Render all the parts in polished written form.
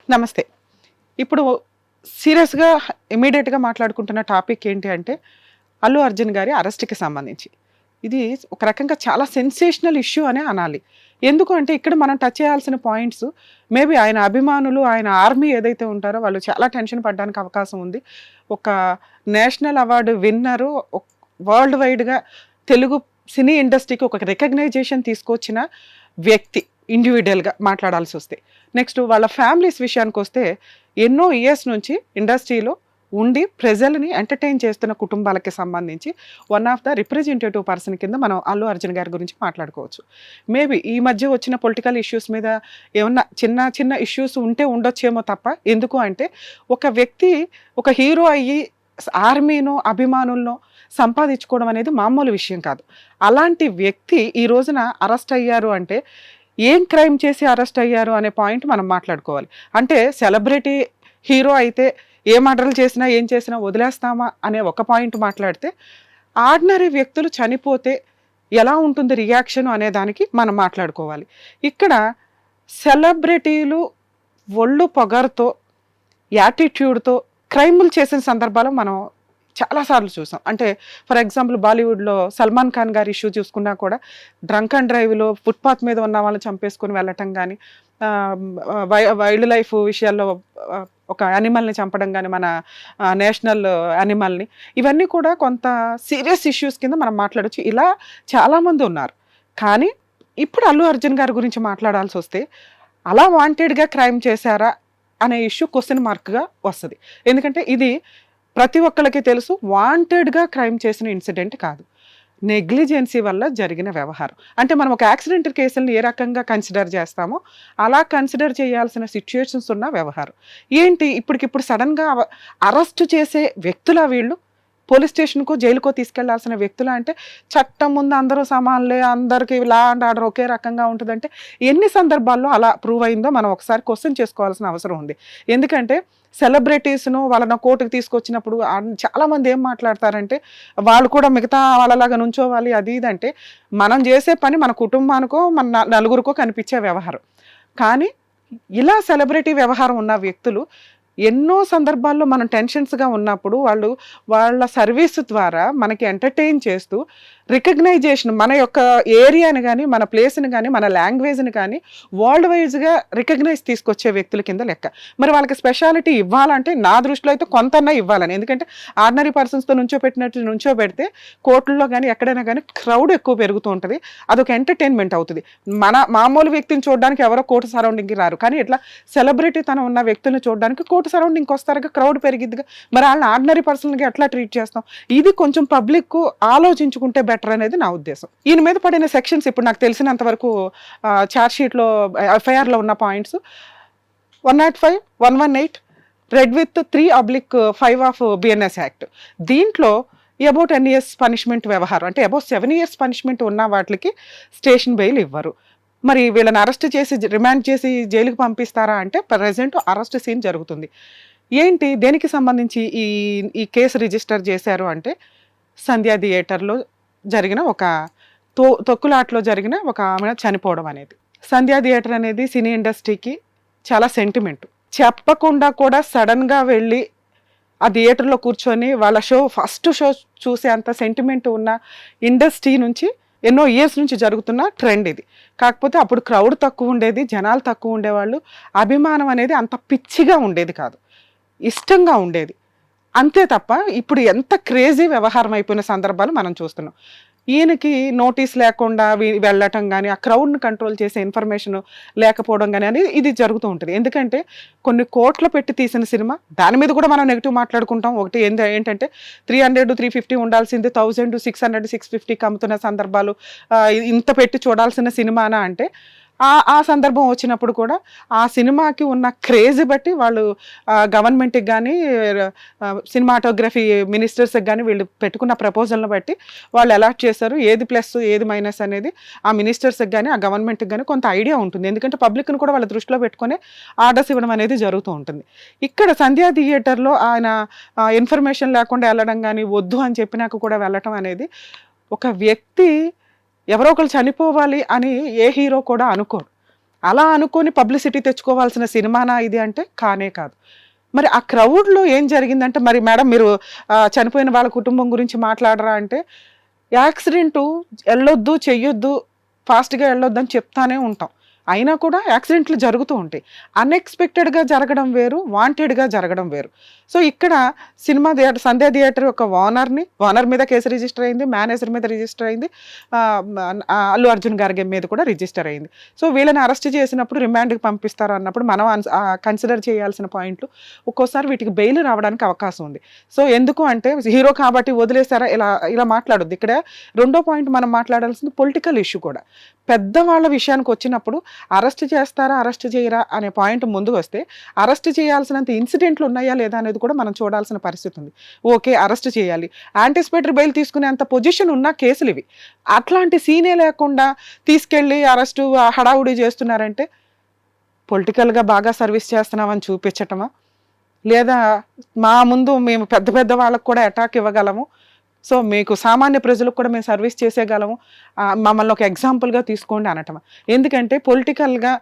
నమస్తే. ఇప్పుడు సీరియస్‌గా ఇమ్మీడియేట్‌గా మాట్లాడుకుంటున్న టాపిక్ ఏంటి అంటే, అల్లు అర్జున్ గారి అరెస్ట్‌కి సంబంధించి. ఇది ఒక రకంగా చాలా సెన్సేషనల్ ఇష్యూ అనే అనాలి. ఎందుకు అంటే ఇక్కడ మనం టచ్ చేయాల్సిన పాయింట్స్ మేబీ ఆయన అభిమానులు, ఆయన ఆర్మీ ఏదైతే ఉంటారో వాళ్ళు చాలా టెన్షన్ పడడానికి అవకాశం ఉంది. ఒక నేషనల్ అవార్డ్ విన్నరు వరల్డ్ వైడ్‌గా తెలుగు సినీ ఇండస్ట్రీకి ఒక రికగ్నైజేషన్ తీసుకొచ్చిన వ్యక్తి ఇండివిడ్యువల్‌గా మాట్లాడాల్సొస్తే. నెక్స్ట్ వాళ్ళ ఫ్యామిలీస్ విషయానికొస్తే ఎన్నో ఇయర్స్ నుంచి ఇండస్ట్రీలో ఉండి ప్రజలని ఎంటర్‌టైన్ చేస్తున్న కుటుంబాలకి సంబంధించి one of the representative person కింద మనం అల్లు అర్జున్ గారి గురించి మాట్లాడుకోవచ్చు. మేబీ ఈ మధ్య వచ్చిన పొలిటికల్ ఇష్యూస్ మీద ఏమన్నా చిన్న చిన్న ఇష్యూస్ ఉంటే ఉండొచ్చేమో తప్ప, ఎందుకు అంటే ఒక వ్యక్తి ఒక హీరో అయ్యి ఆర్మీనో, అభిమానులనో సంపాదించుకోవడం అనేది మామూలు విషయం కాదు. అలాంటి వ్యక్తి ఈ రోజున అరెస్ట్ అయ్యారు అంటే ఏం క్రైమ్ చేసి అరెస్ట్ అయ్యారు అనే పాయింట్ మనం మాట్లాడుకోవాలి. అంటే సెలబ్రిటీ హీరో అయితే ఏ మర్డర్లు చేసినా ఏం చేసినా వదిలేస్తామా అనే ఒక పాయింట్ మాట్లాడితే, ఆర్డినరీ వ్యక్తులు చనిపోతే ఎలా ఉంటుంది రియాక్షన్ అనే దానికి మనం మాట్లాడుకోవాలి. ఇక్కడ సెలబ్రిటీలు ఒళ్ళు పొగరుతో, యాటిట్యూడ్తో క్రైములు చేసిన సందర్భాలు మనం చాలాసార్లు చూసాం. అంటే ఫర్ ఎగ్జాంపుల్ బాలీవుడ్లో సల్మాన్ ఖాన్ గారి ఇష్యూ చూసుకున్నా కూడా డ్రంక్ అండ్ డ్రైవ్లో ఫుట్పాత్ మీద ఉన్న వాళ్ళని చంపేసుకొని వెళ్ళటం కానీ, వైల్డ్ లైఫ్ విషయాల్లో ఒక యానిమల్ని చంపడం కానీ, మన నేషనల్ యానిమల్ని, ఇవన్నీ కూడా కొంత సీరియస్ ఇష్యూస్ కింద మనం మాట్లాడచ్చు. ఇలా చాలామంది ఉన్నారు. కానీ ఇప్పుడు అల్లు అర్జున్ గారి గురించి మాట్లాడాల్సి వస్తే అలా వాంటెడ్గా క్రైమ్ చేశారా అనే ఇష్యూ క్వశ్చన్ మార్క్గా వస్తుంది. ఎందుకంటే ఇది ప్రతి ఒక్కళ్ళకి తెలుసు, వాంటెడ్గా క్రైమ్ చేసిన ఇన్సిడెంట్ కాదు, నెగ్లిజెన్సీ వల్ల జరిగిన వ్యవహారం. అంటే మనం ఒక యాక్సిడెంట్ కేసులను ఏ రకంగా కన్సిడర్ చేస్తామో అలా కన్సిడర్ చేయాల్సిన సిచ్యుయేషన్స్ ఉన్న వ్యవహారం. ఏంటి ఇప్పటికిప్పుడు సడన్గా అరెస్ట్ చేసే వ్యక్తుల వీళ్ళు, పోలీస్ స్టేషన్కో జైలుకో తీసుకెళ్లాల్సిన వ్యక్తులు అంటే చట్టం ముందు అందరూ సమానులే, అందరికీ లా అండ్ ఆర్డర్ ఒకే రకంగా ఉంటుందంటే ఎన్ని సందర్భాల్లో అలా ప్రూవ్ అయిందో మనం ఒకసారి క్వశ్చన్ చేసుకోవాల్సిన అవసరం ఉంది. ఎందుకంటే సెలబ్రిటీస్ను వాళ్ళని కోర్టుకు తీసుకొచ్చినప్పుడు చాలామంది ఏం మాట్లాడతారంటే వాళ్ళు కూడా మిగతా వాళ్ళలాగా నుంచోవాలి అది ఇది అంటే, మనం చేసే పని మన కుటుంబానికో మన నలుగురికో కనిపించే వ్యవహారం. కానీ ఇలా సెలబ్రిటీ వ్యవహారం ఉన్న వ్యక్తులు ఎన్నో సందర్భాల్లో మనం టెన్షన్స్గా ఉన్నప్పుడు వాళ్ళు వాళ్ళ సర్వీస్ ద్వారా మనకి ఎంటర్టైన్ చేస్తూ రికగ్నైజేషన్, మన యొక్క ఏరియాని కానీ, మన ప్లేస్ని కానీ, మన లాంగ్వేజ్ని కానీ వరల్డ్ వైజ్గా రికగ్నైజ్ తీసుకొచ్చే వ్యక్తుల కింద లెక్క. మరి వాళ్ళకి స్పెషాలిటీ ఇవ్వాలంటే నా దృష్టిలో అయితే కొంతన్నా ఇవ్వాలని. ఎందుకంటే ఆర్డినరీ పర్సన్స్తో నుంచోబెడితే కోర్టుల్లో కానీ ఎక్కడైనా కానీ క్రౌడ్ ఎక్కువ పెరుగుతూ ఉంటుంది, అదొక ఎంటర్టైన్మెంట్ అవుతుంది. మన మామూలు వ్యక్తిని చూడడానికి ఎవరో కోర్టు సరౌండింగ్కి రారు, కానీ ఇట్లా సెలబ్రిటీ తనం ఉన్న వ్యక్తులను చూడడానికి కోర్టు సరౌండింగ్కి వస్తారుగా, క్రౌడ్ పెరిగిద్దిగా. మరి వాళ్ళని ఆర్డినరీ పర్సన్గా ఎట్లా ట్రీట్ చేస్తాం? ఇది కొంచెం పబ్లిక్ ఆలోచించుకుంటే బెటర్ అనేది నా ఉద్దేశం. ఈయన మీద పడిన సెక్షన్స్ ఇప్పుడు నాకు తెలిసినంత వరకు ఛార్జ్ షీట్లో ఎఫ్ఐఆర్లో ఉన్న points 105, 118 red with 3/5 of BNS act. దీంట్లో అబౌట్ 10 years పనిష్మెంట్ వ్యవహారం, అంటే అబౌట్ 7 years పనిష్మెంట్ ఉన్న వాటికి స్టేషన్ బెయిల్ ఇవ్వరు. మరి వీళ్ళని అరెస్ట్ చేసి రిమాండ్ చేసి జైలుకి పంపిస్తారా అంటే ప్రెజెంట్ అరెస్ట్ సీన్ జరుగుతుంది. ఏంటి దేనికి సంబంధించి ఈ కేసు రిజిస్టర్ చేశారు అంటే, సంధ్యా థియేటర్లో జరిగిన ఒక తొక్కులాట్లో జరిగిన ఒక ఆమె చనిపోవడం అనేది. సంధ్యా థియేటర్ అనేది సినీ ఇండస్ట్రీకి చాలా సెంటిమెంట్. చెప్పకుండా కూడా సడన్గా వెళ్ళి ఆ థియేటర్లో కూర్చొని వాళ్ళ ఫస్ట్ షో చూసే అంత సెంటిమెంట్ ఉన్న ఇండస్ట్రీ నుంచి ఎన్నో ఇయర్స్ నుంచి జరుగుతున్న ట్రెండ్ ఇది. కాకపోతే అప్పుడు క్రౌడ్ తక్కువ ఉండేది, జనాలు తక్కువ ఉండేవాళ్ళు, అభిమానం అనేది అంత పిచ్చిగా ఉండేది కాదు, ఇష్టంగా ఉండేది అంతే తప్ప ఇప్పుడు ఎంత క్రేజీ వ్యవహారం అయిపోయిన సందర్భాలు మనం చూస్తున్నాం. ఈయనకి నోటీస్ లేకుండా వెళ్ళటం కానీ, ఆ క్రౌడ్ని కంట్రోల్ చేసే ఇన్ఫర్మేషన్ లేకపోవడం కానీ అనేది ఇది జరుగుతూ ఉంటుంది. ఎందుకంటే కొన్ని కోట్లు పెట్టి తీసిన సినిమా, దాని మీద కూడా మనం నెగిటివ్ మాట్లాడుకుంటాం. ఒకటి ఏంటంటే 300, 350 ఉండాల్సింది 1000, 600, 650 అమ్ముతున్న సందర్భాలు, ఇంత పెట్టి చూడాల్సిన సినిమానా అంటే ఆ సందర్భం వచ్చినప్పుడు కూడా ఆ సినిమాకి ఉన్న క్రేజ్ బట్టి వాళ్ళు గవర్నమెంట్కి కానీ, సినిమాటోగ్రఫీ మినిస్టర్స్కి కానీ వీళ్ళు పెట్టుకున్న ప్రపోజల్ని బట్టి వాళ్ళు అలాట్ చేశారు. ఏది ప్లస్ ఏది మైనస్ అనేది ఆ మినిస్టర్స్కి కానీ, ఆ గవర్నమెంట్కి కానీ కొంత ఐడియా ఉంటుంది. ఎందుకంటే పబ్లిక్ని కూడా వాళ్ళ దృష్టిలో పెట్టుకునే ఆర్డర్స్ ఇవ్వడం అనేది జరుగుతూ ఉంటుంది. ఇక్కడ సంధ్యా థియేటర్లో ఆయన ఇన్ఫర్మేషన్ లేకుండా వెళ్ళడం కానీ, వద్దు అని చెప్పినాక కూడా వెళ్ళటం అనేది, ఒక వ్యక్తి ఎవరో ఒకరు చనిపోవాలి అని ఏ హీరో కూడా అనుకోరు. అలా అనుకొని పబ్లిసిటీ తెచ్చుకోవాల్సిన సినిమానా ఇది అంటే కానే కాదు. మరి ఆ క్రౌడ్లో ఏం జరిగిందంటే, మరి మేడం మీరు చనిపోయిన వాళ్ళ కుటుంబం గురించి మాట్లాడరా అంటే, యాక్సిడెంటు వెళ్ళొద్దు, చెయ్యొద్దు, ఫాస్ట్గా వెళ్ళొద్దు అని చెప్తానే ఉంటాం. అయినా కూడా యాక్సిడెంట్లు జరుగుతూ ఉంటాయి. అన్ఎక్స్పెక్టెడ్గా జరగడం వేరు, వాంటెడ్గా జరగడం వేరు. సో ఇక్కడ సినిమా థియేటర్, సంధ్య థియేటర్ యొక్క ఓనర్ మీద కేసు రిజిస్టర్ అయింది, మేనేజర్ మీద రిజిస్టర్ అయింది, అల్లు అర్జున్ గారి మీద కూడా రిజిస్టర్ అయింది. సో వీళ్ళని అరెస్ట్ చేసినప్పుడు రిమాండ్కి పంపిస్తారు అన్నప్పుడు మనం కన్సిడర్ చేయాల్సిన పాయింట్లు, ఒక్కోసారి వీటికి బెయిల్ రావడానికి అవకాశం ఉంది. సో ఎందుకు అంటే హీరో కాబట్టి వదిలేస్తారా ఇలా మాట్లాడొద్దు. ఇక్కడ రెండో పాయింట్ మనం మాట్లాడాల్సింది పొలిటికల్ ఇష్యూ కూడా. పెద్దవాళ్ళ విషయానికి వచ్చినప్పుడు అరెస్ట్ చేస్తారా, అరెస్ట్ చేయరా అనే పాయింట్ ముందు వస్తే, అరెస్ట్ చేయాల్సినంత ఇన్సిడెంట్లు ఉన్నాయా లేదా అనేది కూడా మనం చూడాల్సిన పరిస్థితి ఉంది. ఓకే, అరెస్ట్ చేయాలి, యాంటిసిపేటరీ బెయిల్ తీసుకునేంత పొజిషన్ ఉన్న కేసులు ఇవి. అట్లాంటి సీనే లేకుండా తీసుకెళ్ళి అరెస్టు హడావుడి చేస్తున్నారంటే పొలిటికల్గా బాగా సర్వీస్ చేస్తున్నామని చూపించటమా, లేదా మా ముందు మేము పెద్ద పెద్ద వాళ్ళకు కూడా అటాక్ ఇవ్వగలము, సో మీకు సామాన్య ప్రజలకు కూడా మేము సర్వీస్ చేసేయగలము, మమ్మల్ని ఒక ఎగ్జాంపుల్గా తీసుకోండి అనటమా. ఎందుకంటే పొలిటికల్గా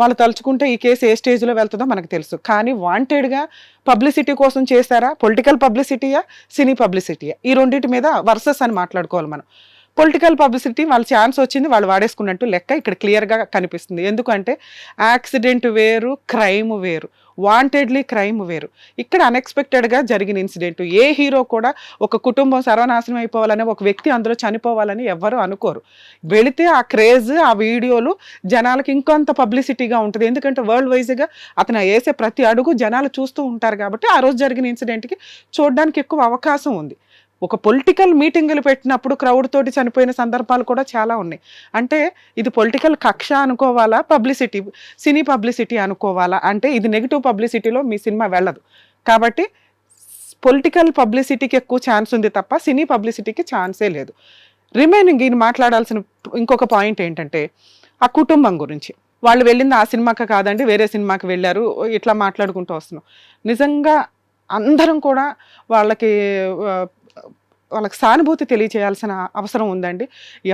వాళ్ళు తలుచుకుంటే ఈ కేసు ఏ స్టేజ్లో వెళ్తుందో మనకు తెలుసు. కానీ వాంటెడ్గా పబ్లిసిటీ కోసం చేశారా, పొలిటికల్ పబ్లిసిటీయా, సినీ పబ్లిసిటీయా, ఈ రెండింటి మీద వర్సెస్ అని మాట్లాడుకోవాలి మనం. పొలిటికల్ పబ్లిసిటీ వాళ్ళ ఛాన్స్ వచ్చింది, వాళ్ళు వాడేసుకున్నట్టు లెక్క ఇక్కడ క్లియర్గా కనిపిస్తుంది. ఎందుకంటే యాక్సిడెంట్ వేరు, క్రైమ్ వేరు, వాంటెడ్లీ క్రైమ్ వేరు. ఇక్కడ అన్ఎక్స్పెక్టెడ్గా జరిగిన ఇన్సిడెంట్. ఏ హీరో కూడా ఒక కుటుంబం సర్వనాశనం అయిపోవాలని, ఒక వ్యక్తి అందులో చనిపోవాలని ఎవ్వరూ అనుకోరు. వెళితే ఆ క్రేజ్, ఆ వీడియోలు జనాలకి ఇంకొంత పబ్లిసిటీగా ఉంటుంది. ఎందుకంటే వరల్డ్ వైజ్గా అతను వేసే ప్రతి అడుగు జనాలు చూస్తూ ఉంటారు కాబట్టి ఆ రోజు జరిగిన ఇన్సిడెంట్కి చూడడానికి ఎక్కువ అవకాశం ఉంది. ఒక పొలిటికల్ మీటింగులు పెట్టినప్పుడు క్రౌడ్ తోటి చనిపోయిన సందర్భాలు కూడా చాలా ఉన్నాయి. అంటే ఇది పొలిటికల్ కక్ష అనుకోవాలా, పబ్లిసిటీ, సినీ పబ్లిసిటీ అనుకోవాలా అంటే ఇది నెగిటివ్ పబ్లిసిటీలో మీ సినిమా వెళ్ళదు. కాబట్టి పొలిటికల్ పబ్లిసిటీకి ఎక్కువ ఛాన్స్ ఉంది తప్ప సినీ పబ్లిసిటీకి ఛాన్సే లేదు. రిమైనింగ్ ఈయన మాట్లాడాల్సిన ఇంకొక పాయింట్ ఏంటంటే ఆ కుటుంబం గురించి. వాళ్ళు వెళ్ళింది ఆ సినిమాకి కాదండి, వేరే సినిమాకి వెళ్ళారు, ఇట్లా మాట్లాడుకుంటూ వస్తున్నాం. నిజంగా అందరం కూడా వాళ్ళకి సానుభూతి తెలియచేయాల్సిన అవసరం ఉందండి.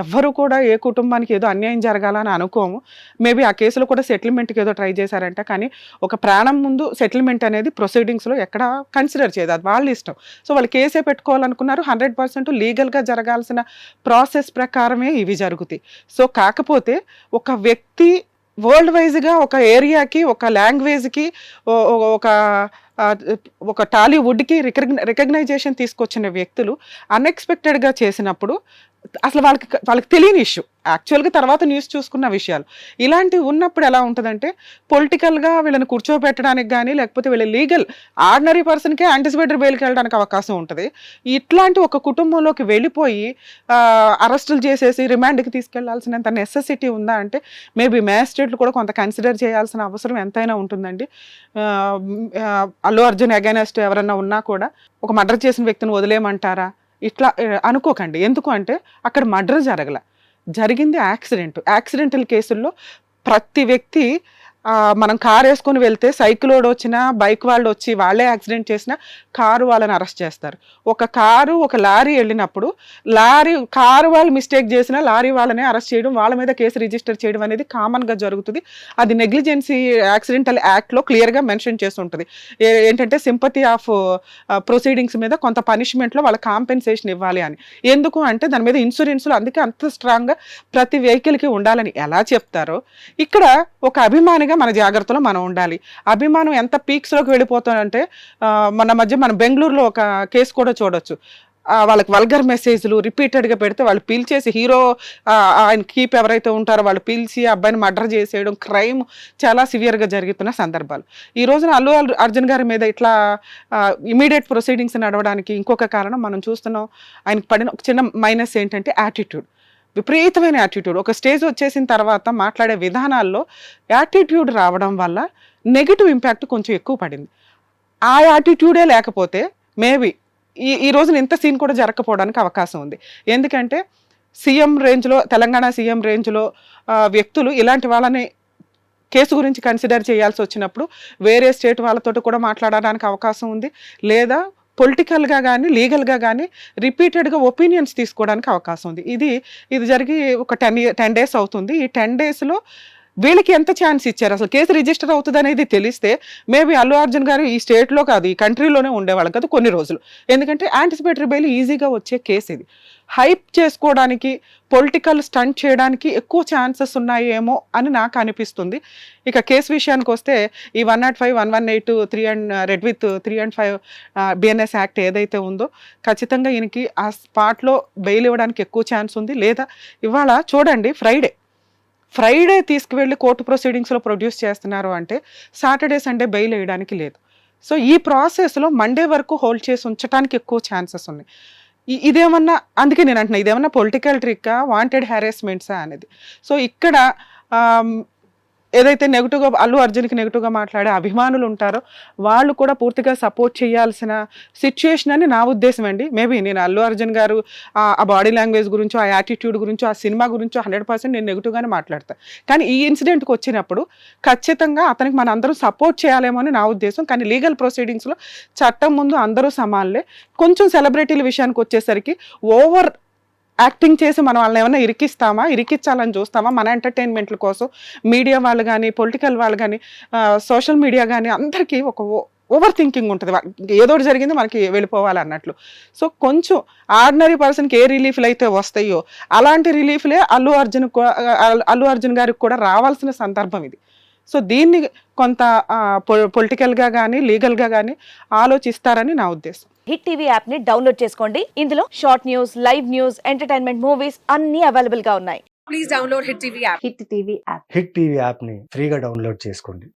ఎవ్వరు కూడా ఏ కుటుంబానికి ఏదో అన్యాయం జరగాలని అనుకోము. మేబీ ఆ కేసులో కూడా సెటిల్మెంట్కి ఏదో ట్రై చేశారంట, కానీ ఒక ప్రాణం ముందు సెటిల్మెంట్ అనేది ప్రొసీడింగ్స్లో ఎక్కడ కన్సిడర్ చేయదు, అది వాళ్ళ ఇష్టం. సో వాళ్ళు కేసే పెట్టుకోవాలనుకున్నారు. 100% లీగల్గా జరగాల్సిన ప్రాసెస్ ప్రకారమే ఇవి జరుగుతాయి. సో కాకపోతే ఒక వ్యక్తి వరల్డ్ వైజ్గా ఒక ఏరియాకి, ఒక లాంగ్వేజ్కి, ఒక టాలీవుడ్కి రికగ్నైజేషన్ తీసుకొచ్చిన వ్యక్తులు అన్ఎక్స్పెక్టెడ్గా చేసినప్పుడు అసలు వాళ్ళకి తెలియని ఇష్యూ, యాక్చువల్గా తర్వాత న్యూస్ చూసుకున్న విషయాలు ఇలాంటివి ఉన్నప్పుడు ఎలా ఉంటుందంటే పొలిటికల్గా వీళ్ళని కూర్చోబెట్టడానికి కానీ, లేకపోతే వీళ్ళ లీగల్ ఆర్డినరీ పర్సన్కే యాంటిసిపేటరీ బెయిల్కి వెళ్ళడానికి అవకాశం ఉంటుంది. ఇట్లాంటి ఒక కుటుంబంలోకి వెళ్ళిపోయి అరెస్టులు చేసేసి రిమాండ్కి తీసుకెళ్లాల్సినంత నెసెసిటీ ఉందా అంటే మేబీ మ్యాజిస్ట్రేట్లు కూడా కొంత కన్సిడర్ చేయాల్సిన అవసరం ఎంతైనా ఉంటుందండి. అల్లు అర్జున్ అగైనెస్ట్ ఎవరన్నా ఉన్నా కూడా ఒక మర్డర్ చేసిన వ్యక్తిని వదిలేయమంటారా, ఇట్లా అనుకోకండి. ఎందుకు అంటే అక్కడ మర్డర్ జరిగింది యాక్సిడెంటల్ కేసుల్లో ప్రతి వ్యక్తి మనం కారు వేసుకొని వెళ్తే సైకిలోడు వచ్చినా, బైక్ వాళ్ళు వచ్చి వాళ్ళే యాక్సిడెంట్ చేసినా కారు వాళ్ళని అరెస్ట్ చేస్తారు. ఒక లారీ వెళ్ళినప్పుడు కారు వాళ్ళు మిస్టేక్ చేసినా లారీ వాళ్ళనే అరెస్ట్ చేయడం, వాళ్ళ మీద కేసు రిజిస్టర్ చేయడం అనేది కామన్గా జరుగుతుంది. అది నెగ్లిజెన్సీ యాక్సిడెంటల్ యాక్ట్లో క్లియర్గా మెన్షన్ చేసి ఉంటుంది. ఏంటంటే సింపతి ఆఫ్ ప్రొసీడింగ్స్ మీద కొంత పనిష్మెంట్లో వాళ్ళ కాంపెన్సేషన్ ఇవ్వాలి అని. ఎందుకు అంటే దాని మీద ఇన్సూరెన్స్లు అందుకే అంత స్ట్రాంగ్గా ప్రతి వెహికల్కి ఉండాలని ఎలా చెప్తారో ఇక్కడ ఒక అభిమానిగా మన జాగ్రత్తలో మనం ఉండాలి. అభిమానం ఎంత పీక్స్లోకి వెళ్ళిపోతుందంటే మన మధ్య మనం బెంగళూరులో ఒక కేసు కూడా చూడొచ్చు. వాళ్ళకి వల్గర్ మెసేజ్లు రిపీటెడ్గా పెడితే వాళ్ళు పీల్చేసి హీరో ఆయన కీప్ ఎవరైతే ఉంటారో వాళ్ళు పీల్చి అబ్బాయిని మర్డర్ చేసేయడం, క్రైమ్ చాలా సివియర్గా జరుగుతున్న సందర్భాలు. ఈ రోజున అల్లు అర్జున్ గారి మీద ఇట్లా ఇమీడియట్ ప్రొసీడింగ్స్ నడవడానికి ఇంకొక కారణం మనం చూస్తున్నాం. ఆయనకు పడిన ఒక చిన్న మైనస్ ఏంటంటే యాటిట్యూడ్, విపరీతమైన యాటిట్యూడ్. ఒక స్టేజ్ వచ్చేసిన తర్వాత మాట్లాడే విధానాల్లో యాటిట్యూడ్ రావడం వల్ల నెగిటివ్ ఇంపాక్ట్ కొంచెం ఎక్కువ పడింది. ఆ యాటిట్యూడే లేకపోతే మేబీ ఈ రోజున ఇంత సీన్ కూడా జరగకపోవడానికి అవకాశం ఉంది. ఎందుకంటే సీఎం రేంజ్లో, తెలంగాణ సీఎం రేంజ్లో వ్యక్తులు ఇలాంటి వాళ్ళని కేసు గురించి కన్సిడర్ చేయాల్సి వచ్చినప్పుడు వేరే స్టేట్ వాళ్ళతో కూడా మాట్లాడడానికి అవకాశం ఉంది, లేదా పొలిటికల్గా కానీ లీగల్గా కానీ రిపీటెడ్గా ఒపీనియన్స్ తీసుకోవడానికి అవకాశం ఉంది. ఇది జరిగి ఒక 10 days అవుతుంది. ఈ 10 daysలో వీళ్ళకి ఎంత ఛాన్స్ ఇచ్చారు? అసలు కేసు రిజిస్టర్ అవుతుంది అనేది తెలిస్తే మేబీ అల్లు అర్జున్ గారు ఈ స్టేట్లో కాదు, ఈ కంట్రీలోనే ఉండేవాళ్ళు కదా కొన్ని రోజులు. ఎందుకంటే యాంటిసిపేటరీ బెయిల్ ఈజీగా వచ్చే కేసు ఇది. హైప్ చేసుకోవడానికి, పొలిటికల్ స్టంట్ చేయడానికి ఎక్కువ ఛాన్సెస్ ఉన్నాయేమో అని నాకు అనిపిస్తుంది. ఇక కేసు విషయానికి వస్తే ఈ 105, 118, 3 and red with 3 and 5 BNS act ఏదైతే ఉందో ఖచ్చితంగా ఈయనకి ఆ స్పాట్లో బెయిల్ ఇవ్వడానికి ఎక్కువ ఛాన్స్ ఉంది. లేదా ఇవాళ చూడండి, ఫ్రైడే తీసుకువెళ్ళి కోర్టు ప్రొసీడింగ్స్లో ప్రొడ్యూస్ చేస్తున్నారు అంటే సాటర్డే సండే బెయిల్ వేయడానికి లేదు. సో ఈ ప్రాసెస్లో మండే వరకు హోల్డ్ చేసి ఉంచడానికి ఎక్కువ ఛాన్సెస్ ఉన్నాయి. ఇదేమన్నా, అందుకే నేను అంటున్నా, ఇదేమన్నా పొలిటికల్ ట్రిక్కా, వాంటెడ్ హ్యారాస్మెంట్సా అనేది. సో ఇక్కడ ఏదైతే నెగిటివ్గా అల్లు అర్జున్కి నెగిటివ్గా మాట్లాడే అభిమానులు ఉంటారో వాళ్ళు కూడా పూర్తిగా సపోర్ట్ చేయాల్సిన సిచ్యుయేషన్ అని నా ఉద్దేశం అండి. మేబీ నేను అల్లు అర్జున్ గారు ఆ బాడీ లాంగ్వేజ్ గురించో, ఆ యాటిట్యూడ్ గురించో, ఆ సినిమా గురించో 100% నేను నెగిటివ్గానే మాట్లాడతాను. కానీ ఈ ఇన్సిడెంట్కి వచ్చినప్పుడు ఖచ్చితంగా అతనికి మన అందరూ సపోర్ట్ చేయాలేమో అని నా ఉద్దేశం. కానీ లీగల్ ప్రొసీడింగ్స్లో చట్టం ముందు అందరూ సమానలే. కొంచెం సెలబ్రిటీల విషయానికి వచ్చేసరికి ఓవర్ యాక్టింగ్ చేసి మనం వాళ్ళని ఏమైనా ఇరికించాలని చూస్తామా? మన ఎంటర్టైన్మెంట్ల కోసం మీడియా వాళ్ళు కానీ, పొలిటికల్ వాళ్ళు కానీ, సోషల్ మీడియా కానీ అందరికీ ఒక ఓవర్ థింకింగ్ ఉంటుంది. ఏదో జరిగింది మనకి వెళ్ళిపోవాలన్నట్లు. సో కొంచెం ఆర్డినరీ పర్సన్కి ఏ రిలీఫ్లు అయితే వస్తాయో అలాంటి రిలీఫ్లే అల్లు అర్జున్ గారికి కూడా రావాల్సిన సందర్భం ఇది. సో దీన్ని కొంత పొలిటికల్గా కానీ, లీగల్గా కానీ ఆలోచిస్తారని నా ఉద్దేశం. హిట్ టీవీ యాప్ ని డౌన్లోడ్ చేసుకోండి. ఇందులో short news, live news, entertainment movies అన్ని అవైలబుల్ గా ఉన్నాయి. Please download Hit TV app. Hit TV app. Hit TV యాప్ని ఫ్రీగా డౌన్లోడ్ చేసుకోండి.